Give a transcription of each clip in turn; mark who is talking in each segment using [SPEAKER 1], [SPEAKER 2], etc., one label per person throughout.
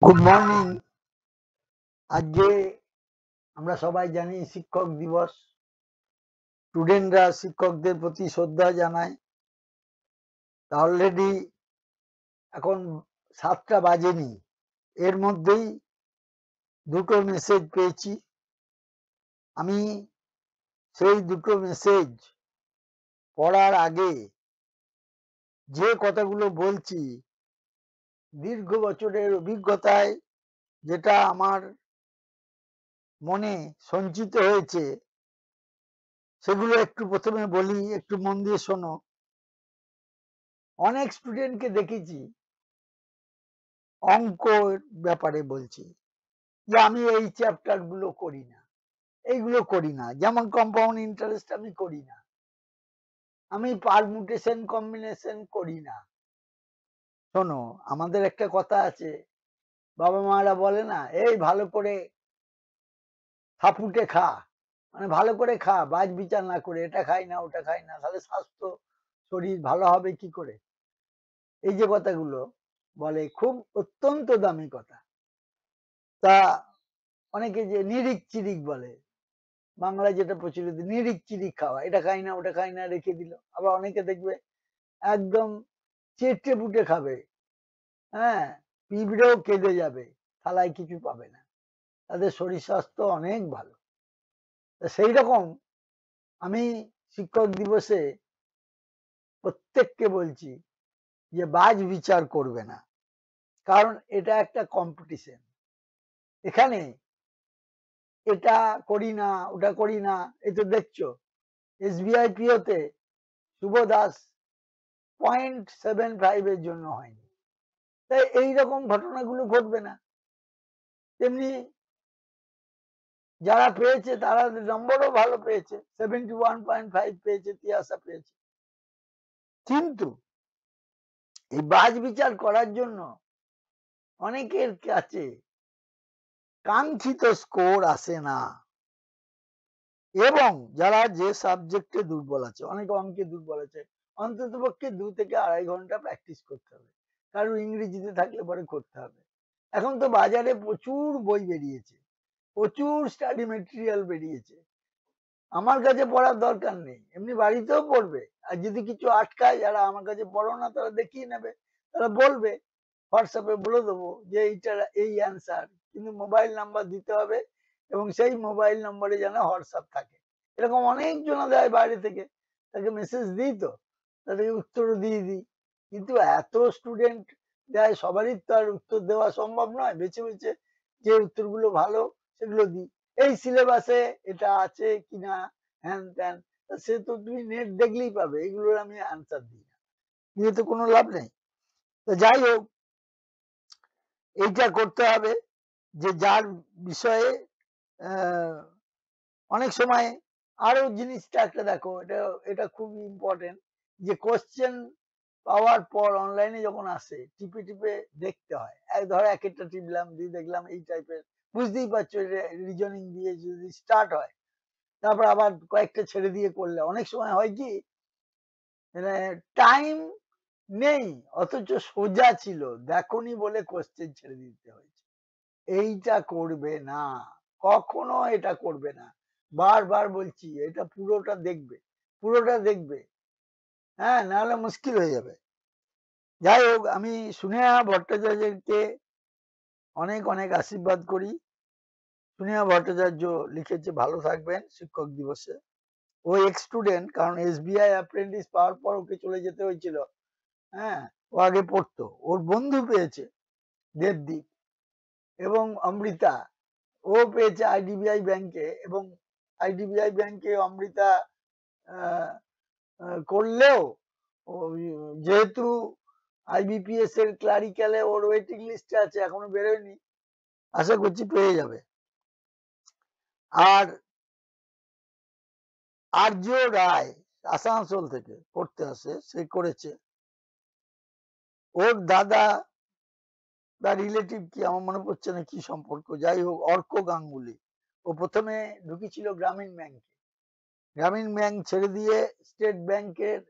[SPEAKER 1] Good morning. আজকে আমরা সবাই জানি শিক্ষক দিবস। স্টুডেন্টরা শিক্ষকদের প্রতি শ্রদ্ধা জানায়। তা অলরেডি এখন 7টা বাজেনি, এর মধ্যেই দুটো মেসেজ পেয়েছি। আমি সেই দুটো মেসেজ পড়ার আগে যে কথাগুলো বলছি, দীর্ঘ বছরের অভিজ্ঞতায় যেটা আমার মনে সঞ্চিত হয়েছে, সেগুলো একটু প্রথমে বলি, একটু মন দিয়ে শোনো। অনেক স্টুডেন্টকে দেখেছি, অঙ্কর ব্যাপারে বলছি যে আমি এই চ্যাপ্টার গুলো করি না, এইগুলো করি না, যেমন কম্পাউন্ড ইন্টারেস্ট আমি করি না, আমি পারমুটেশন কম্বিনেশন করি না। শোনো, আমাদের একটা কথা আছে, বাবা মারা বলে না, এই ভালো করে ফাপুটে খা, মানে ভালো করে খা, বাজ বিচার না করে, এটা খাই না ওটা খাই না, তাহলে স্বাস্থ্য শরীর ভালো হবে কি করে। এই যে কথাগুলো বলে, খুব অত্যন্ত দামি কথা। তা অনেকে যে নিরিক চিরিক বলে, বাংলায় যেটা প্রচলিত, নিরিক চিরিক খাওয়া, এটা খাই না ওটা খাই না রেখে দিল। আবার অনেকে দেখবে একদম চেটে পুটে খাবে, হ্যাঁ, পিঁপড়েও কেঁদে যাবে, থালায় কিছু পাবে না, তাদের শরীর স্বাস্থ্য অনেক ভালো। সেই রকম আমি শিক্ষক দিবসে প্রত্যেককে বলছি যে বাজ বিচার করবে না, কারণ এটা একটা কম্পিটিশন। এখানে এটা করি না ওটা করি না, এই তো দেখছো এসবিআই পিওতে শুভ দাস 0.75 এর জন্য হয়নি। তাই এইরকম ঘটনাগুলো ঘটবে না। তেমনি যারা পেয়েছে তারা নম্বরও ভালো পেয়েছে, 71.5 পেয়েছে, তিয়াসা পেয়েছে। কিন্তু এই বাজ বিচার করার জন্য অনেকের কাছে কাঙ্ক্ষিত স্কোর আসে না, এবং যারা যে সাবজেক্টে দুর্বল আছে, অনেকে অঙ্কে দুর্বল আছে, অন্তত পক্ষে 2 থেকে 2.5 ঘন্টা প্র্যাকটিস করতে হবে। কারণ ইংরেজিতে থাকলে পরে করতে হবে। এখন তো বাজারে প্রচুর বই বেরিয়েছে, প্রচুর স্টাডি মেটেরিয়াল বেরিয়েছে, আমার কাছে পড়ার দরকার নেই, এমনি বাড়িতেও পড়বে। আর যদি কিছু আটকায়, যারা আমার কাছে পড়ো না তারা দেখিয়ে নেবে, তারা বলবে, হোয়াটসঅ্যাপে বলে দেবো যে এইটার এই অ্যান্সার, কিন্তু মোবাইল নাম্বার দিতে হবে, এবং সেই মোবাইল নম্বরে যেন হোয়াটসঅ্যাপ থাকে। এরকম অনেক জন দেয় বাইরে থেকে, তাকে মেসেজ দিই, তো তাদেরকে উত্তরও দিয়ে দিই। কিন্তু এত স্টুডেন্ট দেয়, সবারই তো আর উত্তর দেওয়া সম্ভব নয়। বেছে বেছে যে উত্তরগুলো ভালো সেগুলো দিই। এই সিলেবাসে এটা আছে কিনা, হ্যান ত্যান, সে তো তুমি নেট দেখলেই পাবে, এগুলোর আমি আনসার দিই না, দিয়ে তো কোনো লাভ নেই। তো যাই হোক, এইটা করতে হবে যে যার বিষয়ে অনেক সময় আরো জিনিসটা একটা দেখো, এটা এটা খুব ইম্পর্টেন্ট, যে কোশ্চেন পাওয়ার পর অনলাইনে যখন আসে, টিপে টিপে দেখতে হয়। ধরো এক একটা টিপলাম, দিয়ে দেখলাম এই টাইপের, বুঝতেই পারছো রিজনিং দিয়ে যদি স্টার্ট হয়, তারপর আবার কয়েকটা ছেড়ে দিয়ে করলে অনেক সময় হয় কি, টাইম নেই, অথচ সোজা ছিল, দেখোনি বলে কোশ্চেন ছেড়ে দিতে হয়েছে। এইটা করবে না, কখনো এটা করবে না। বারবার বলছি, এটা পুরোটা দেখবে, পুরোটা দেখবে, হ্যাঁ, নাহলে মুশকিল হয়ে যাবে। যাই হোক, আমি স্নেহা ভট্টাচার্যকে অনেক অনেক আশীর্বাদ করি। স্নেহা ভট্টাচার্য লিখেছে, ভালো থাকবেন শিক্ষক দিবসে। ও এক্স স্টুডেন্ট, কারণ এসবিআই অ্যাপ্রেন্টিস পাওয়ার পর ওকে চলে যেতে হয়েছিল। হ্যাঁ, ও আগে পড়তো, ওর বন্ধু পেয়েছে দেবদীপ এবং অমৃতা, ও পেয়েছে আইডিবিআই ব্যাংকে, এবং আইডিবিআই ব্যাংকে অমৃতা আহ, করলেও যেহেতু আইবিপিএস এর ক্লারিক্যালে ওর ওয়েটিং লিস্টে আছে, এখনো বেরোয়নি, আশা করছি পেয়ে যাবে। আর আর্য রায় আসানসোল থেকে পড়তে আসে, সে করেছে। ওর দাদা বা রিলেটিভ কি, আমার মনে পড়ছে না কি সম্পর্ক, যাই হোক, অর্ক গাঙ্গুলি। ও প্রথমে ঢুকেছিল গ্রামীণ ব্যাংকে, গ্রামীণ ব্যাংক ছেড়ে দিয়ে স্টেট ব্যাংকের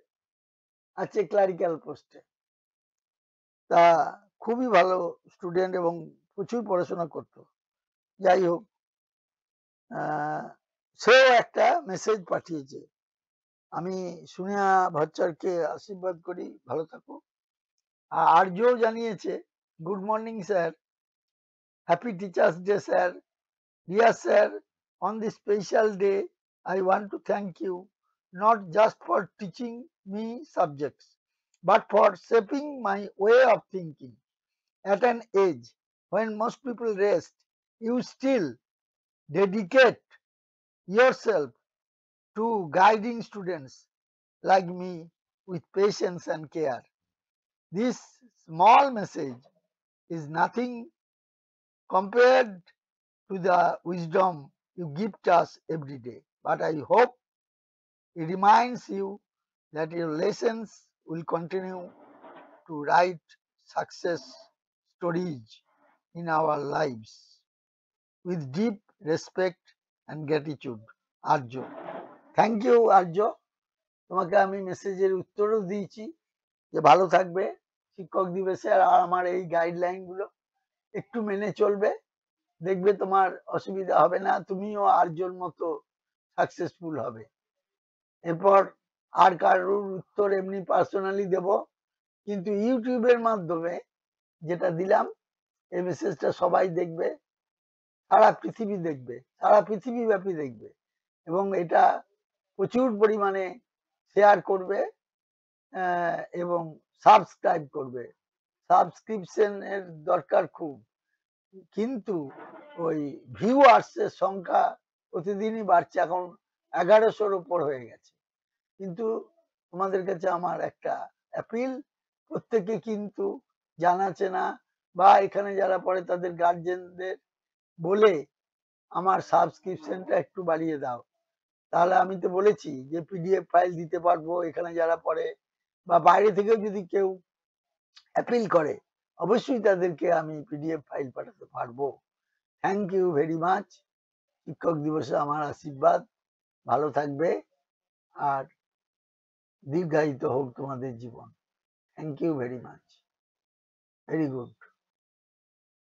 [SPEAKER 1] আছে ক্লারিক্যাল পোস্টে। তা খুবই ভালো স্টুডেন্ট, এবং প্রচুর পড়াশোনা করতো। যাই হোক, আহ, সেও একটা মেসেজ পাঠিয়েছে। আমি সুনিয়া ভট্টাচার্যকে আশীর্বাদ করি, ভালো থাকো। আর আর্যও জানিয়েছে, good morning sir, happy teachers day sir, dear sir, on this special day I want to thank you not just for teaching me subjects but for shaping my way of thinking. At an age when most people rest, you still dedicate yourself to guiding students like me with patience and care. This small message is nothing compared to the wisdom you give us every day, but I hope it reminds you that your lessons will continue to write success stories in our lives with deep respect and gratitude. Arya, thank you Arya. তোমাকে আমি মেসেজের উত্তরও দিয়েছি যে ভালো থাকবে, শিক্ষক দিবসে আর আমার এই গাইডলাইন গুলো একটু মেনে চলবে, দেখবে তোমার অসুবিধা হবে না, তুমিও আর্যর মতো সাকসেসফুল হবে। এরপর আর কারোর উত্তর এমনি পার্সোনালি দেব, কিন্তু ইউটিউবের মাধ্যমে যেটা দিলাম এই মেসেজটা সবাই দেখবে, সারা পৃথিবী দেখবে, সারা পৃথিবী ব্যাপী দেখবে, এবং এটা প্রচুর পরিমাণে শেয়ার করবে এবং সাবস্ক্রাইব করবে। সাবস্ক্রিপশনের দরকার খুব, কিন্তু ওই ভিউয়ার্সের সংখ্যা প্রতিদিনই বাড়ছে, এখন 1100-র উপর হয়ে গেছে। কিন্তু তোমাদের কাছে আমার একটা অ্যাপিল, প্রত্যেকে কিন্তু জানা চেনা বা এখানে যারা পড়ে তাদের গার্জেনদের বলে আমার সাবস্ক্রিপশনটা একটু বাড়িয়ে দাও। তাহলে আমি তো বলেছি যে পিডিএফ ফাইল দিতে পারবো, এখানে যারা পড়ে বা বাইরে থেকেও যদি কেউ অ্যাপিল করে অবশ্যই তাদেরকে আমি পিডিএফ ফাইল পাঠাতে পারবো। Thank you very much. শিক্ষক দিবসে আমার আশীর্বাদ, ভালো থাকবে আর দীর্ঘায়িত হোক তোমাদের জীবন। Thank you very much, very good.